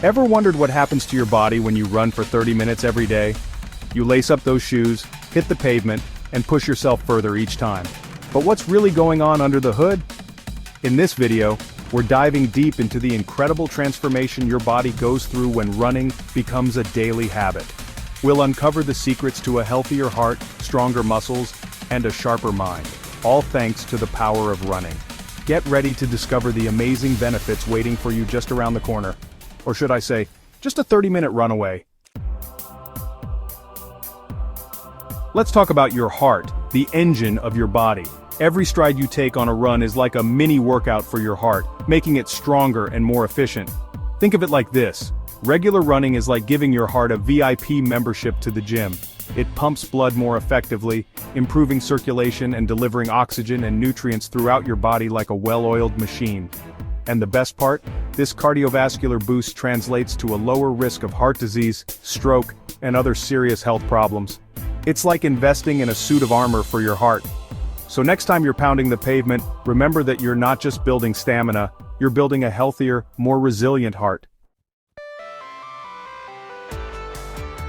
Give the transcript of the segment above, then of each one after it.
Ever wondered what happens to your body when you run for 30 minutes every day? You lace up those shoes, hit the pavement, and push yourself further each time. But what's really going on under the hood? In this video, we're diving deep into the incredible transformation your body goes through when running becomes a daily habit. We'll uncover the secrets to a healthier heart, stronger muscles, and a sharper mind, all thanks to the power of running. Get ready to discover the amazing benefits waiting for you just around the corner. Or should I say, just a 30-minute run away. Let's talk about your heart, the engine of your body. Every stride you take on a run is like a mini workout for your heart, making it stronger and more efficient. Think of it like this. Regular running is like giving your heart a VIP membership to the gym. It pumps blood more effectively, improving circulation and delivering oxygen and nutrients throughout your body like a well-oiled machine. And the best part? This cardiovascular boost translates to a lower risk of heart disease, stroke, and other serious health problems. It's like investing in a suit of armor for your heart. So next time you're pounding the pavement, remember that you're not just building stamina, you're building a healthier, more resilient heart.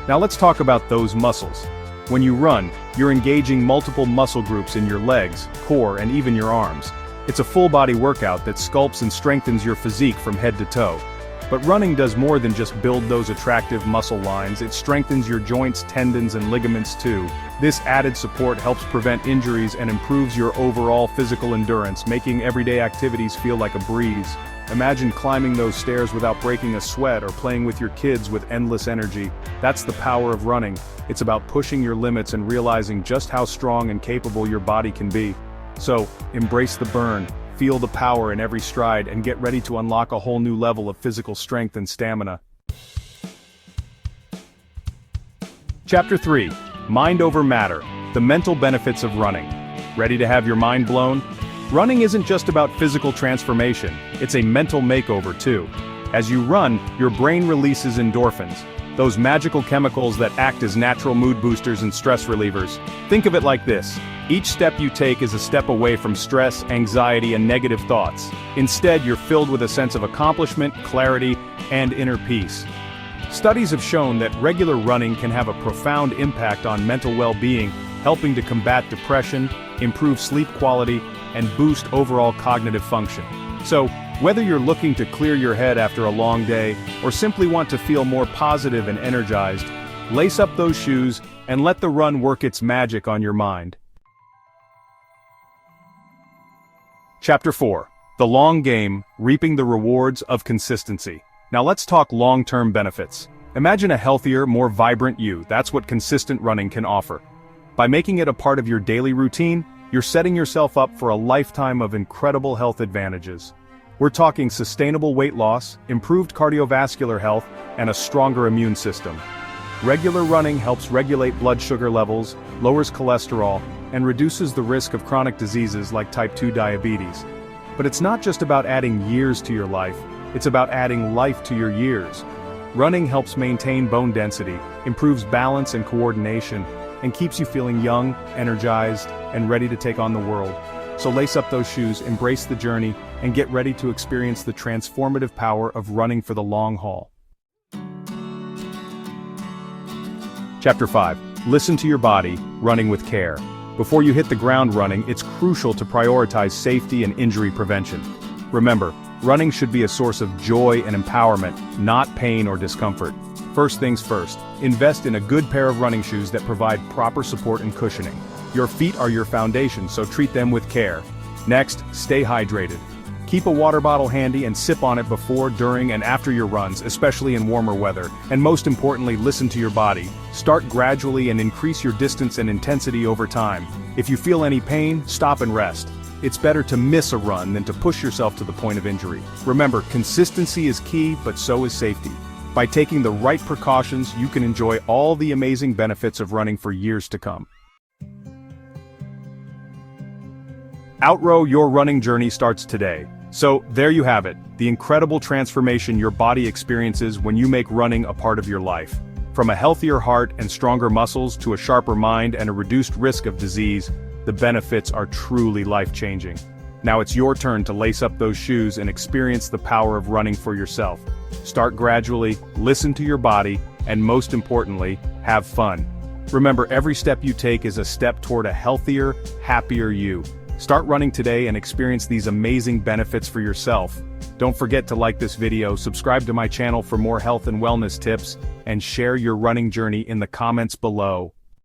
Now let's talk about those muscles. When you run, you're engaging multiple muscle groups in your legs, core, and even your arms. It's a full-body workout that sculpts and strengthens your physique from head to toe. But running does more than just build those attractive muscle lines, it strengthens your joints, tendons, and ligaments too. This added support helps prevent injuries and improves your overall physical endurance, making everyday activities feel like a breeze. Imagine climbing those stairs without breaking a sweat or playing with your kids with endless energy. That's the power of running. It's about pushing your limits and realizing just how strong and capable your body can be. So, embrace the burn, feel the power in every stride, and get ready to unlock a whole new level of physical strength and stamina. Chapter 3. Mind over Matter. The mental benefits of running. Ready to have your mind blown? Running isn't just about physical transformation, it's a mental makeover too. As you run, your brain releases endorphins, those magical chemicals that act as natural mood boosters and stress relievers. Think of it like this. Each step you take is a step away from stress, anxiety, and negative thoughts. Instead, you're filled with a sense of accomplishment, clarity, and inner peace. Studies have shown that regular running can have a profound impact on mental well-being, helping to combat depression, improve sleep quality, and boost overall cognitive function. So, whether you're looking to clear your head after a long day, or simply want to feel more positive and energized, lace up those shoes and let the run work its magic on your mind. Chapter 4. The Long Game, Reaping the Rewards of Consistency. Now let's talk long-term benefits. Imagine a healthier, more vibrant you. That's what consistent running can offer. By making it a part of your daily routine, you're setting yourself up for a lifetime of incredible health advantages. We're talking sustainable weight loss, improved cardiovascular health, and a stronger immune system. Regular running helps regulate blood sugar levels, lowers cholesterol, and reduces the risk of chronic diseases like type 2 diabetes. But it's not just about adding years to your life, it's about adding life to your years. Running helps maintain bone density, improves balance and coordination, and keeps you feeling young, energized, and ready to take on the world. So lace up those shoes, embrace the journey, and get ready to experience the transformative power of running for the long haul. Chapter 5. Listen to your body, running with care. Before you hit the ground running, it's crucial to prioritize safety and injury prevention. Remember, running should be a source of joy and empowerment, not pain or discomfort. First things first, invest in a good pair of running shoes that provide proper support and cushioning. Your feet are your foundation, so treat them with care. Next, stay hydrated. Keep a water bottle handy and sip on it before, during, and after your runs, especially in warmer weather. And most importantly, listen to your body. Start gradually and increase your distance and intensity over time. If you feel any pain, stop and rest. It's better to miss a run than to push yourself to the point of injury. Remember, consistency is key, but so is safety. By taking the right precautions, you can enjoy all the amazing benefits of running for years to come. Outrow your running journey starts today. So, there you have it, the incredible transformation your body experiences when you make running a part of your life. From a healthier heart and stronger muscles to a sharper mind and a reduced risk of disease, the benefits are truly life-changing. Now it's your turn to lace up those shoes and experience the power of running for yourself. Start gradually, listen to your body, and most importantly, have fun. Remember, every step you take is a step toward a healthier, happier you. Start running today and experience these amazing benefits for yourself. Don't forget to like this video, subscribe to my channel for more health and wellness tips, and share your running journey in the comments below.